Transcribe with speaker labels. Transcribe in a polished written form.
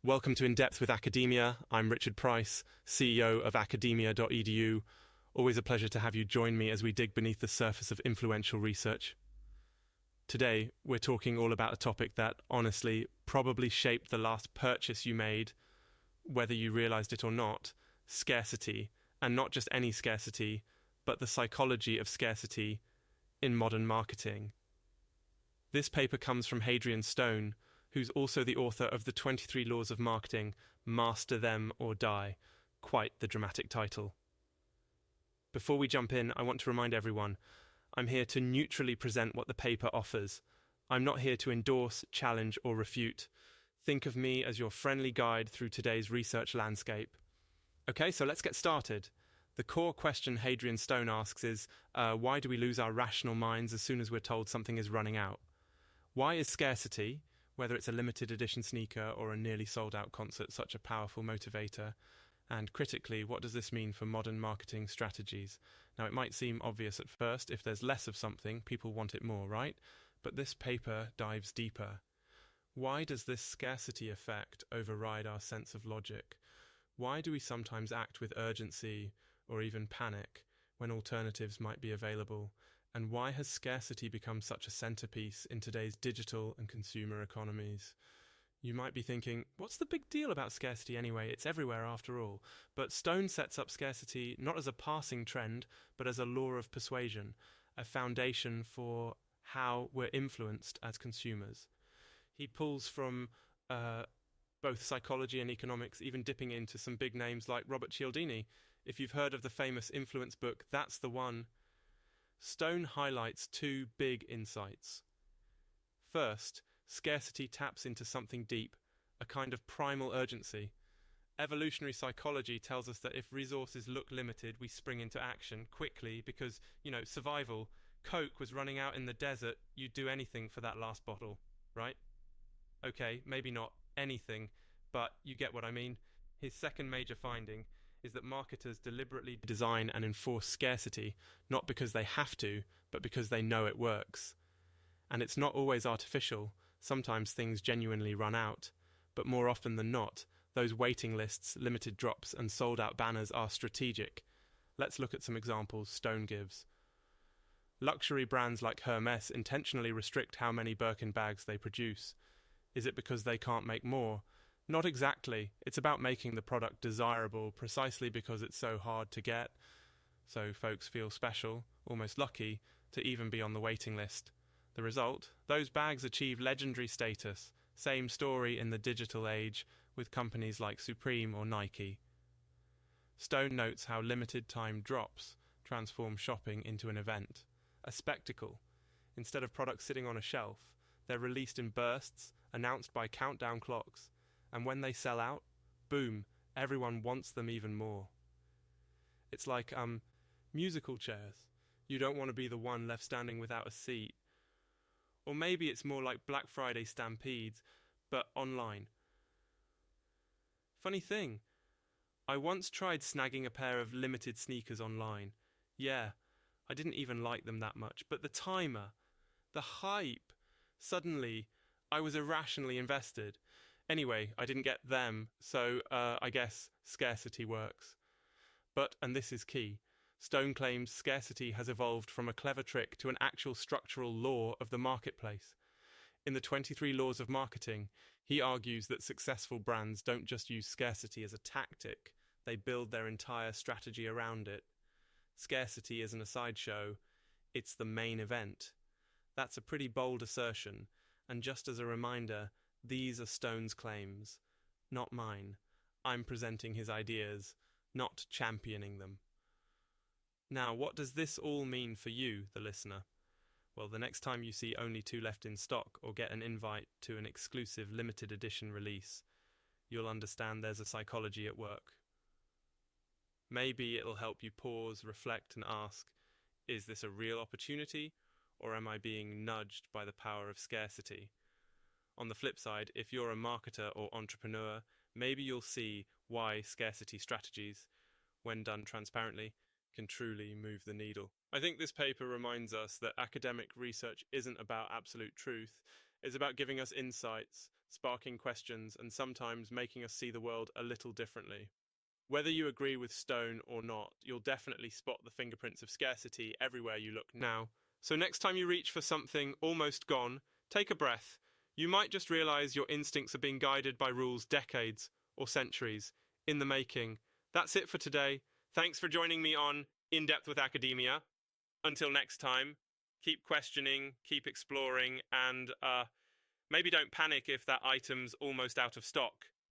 Speaker 1: Welcome to In Depth with Academia. I'm Richard Price, CEO of academia.edu. Always a pleasure to have you join me as we dig beneath the surface of influential research. Today, we're talking all about a topic that, honestly, probably shaped the last purchase you made, whether you realized it or not: scarcity. And not just any scarcity, but the psychology of scarcity in modern marketing. This paper comes from Hadrian Stone, who's also the author of the 23 Laws of Marketing, Master Them or Die. Quite the dramatic title. Before we jump in, I want to remind everyone, I'm here to neutrally present what the paper offers. I'm not here to endorse, challenge, or refute. Think of me as your friendly guide through today's research landscape. Okay, so let's get started. The core question Hadrian Stone asks is, why do we lose our rational minds as soon as we're told something is running out? Why is scarcity, whether it's a limited edition sneaker or a nearly sold out concert, such a powerful motivator? And critically, what does this mean for modern marketing strategies? Now, it might seem obvious at first: if there's less of something, people want it more, right? But this paper dives deeper. Why does this scarcity effect override our sense of logic? Why do we sometimes act with urgency or even panic when alternatives might be available? And why has scarcity become such a centerpiece in today's digital and consumer economies? You might be thinking, what's the big deal about scarcity anyway? It's everywhere after all. But Stone sets up scarcity not as a passing trend, but as a law of persuasion, a foundation for how we're influenced as consumers. He pulls from both psychology and economics, even dipping into some big names like Robert Cialdini. If you've heard of the famous influence book, that's the one. Stone highlights two big insights. First, scarcity taps into something deep, a kind of primal urgency. Evolutionary psychology tells us that if resources look limited, we spring into action quickly because, survival. Coke was running out in the desert, you'd do anything for that last bottle, right? Okay, maybe not anything, but you get what I mean. His second major finding is that marketers deliberately design and enforce scarcity, not because they have to, but because they know it works. And it's not always artificial. Sometimes things genuinely run out. But more often than not, those waiting lists, limited drops, and sold-out banners are strategic. Let's look at some examples Stone gives. Luxury brands like Hermes intentionally restrict how many Birkin bags they produce. Is it because they can't make more? Not exactly. It's about making the product desirable precisely because it's so hard to get. So folks feel special, almost lucky, to even be on the waiting list. The result? Those bags achieve legendary status. Same story in the digital age with companies like Supreme or Nike. Stone notes how limited time drops transform shopping into an event, a spectacle. Instead of products sitting on a shelf, they're released in bursts, announced by countdown clocks. And when they sell out, boom, everyone wants them even more. It's like musical chairs. You don't want to be the one left standing without a seat. Or maybe it's more like Black Friday stampedes, but online. Funny thing, I once tried snagging a pair of limited sneakers online. Yeah, I didn't even like them that much, but the timer, the hype, suddenly I was irrationally invested. Anyway, I didn't get them, so I guess scarcity works. But, and this is key, Stone claims scarcity has evolved from a clever trick to an actual structural law of the marketplace. In the 23 Laws of Marketing, he argues that successful brands don't just use scarcity as a tactic, they build their entire strategy around it. Scarcity isn't a sideshow, it's the main event. That's a pretty bold assertion, and just as a reminder, these are Stone's claims, not mine. I'm presenting his ideas, not championing them. Now, what does this all mean for you, the listener? Well, the next time you see only 2 left in stock or get an invite to an exclusive limited edition release, you'll understand there's a psychology at work. Maybe it'll help you pause, reflect, and ask, is this a real opportunity, or am I being nudged by the power of scarcity? On the flip side, if you're a marketer or entrepreneur, maybe you'll see why scarcity strategies, when done transparently, can truly move the needle. I think this paper reminds us that academic research isn't about absolute truth. It's about giving us insights sparking questions and sometimes making us see the world a little differently. Whether you agree with Stone or not, you'll definitely spot the fingerprints of scarcity everywhere you look now. So next time you reach for something almost gone, take a breath. You might just realize your instincts are being guided by rules decades or centuries in the making. That's it for today. Thanks for joining me on In Depth with Academia. Until next time, keep questioning, keep exploring, and maybe don't panic if that item's almost out of stock.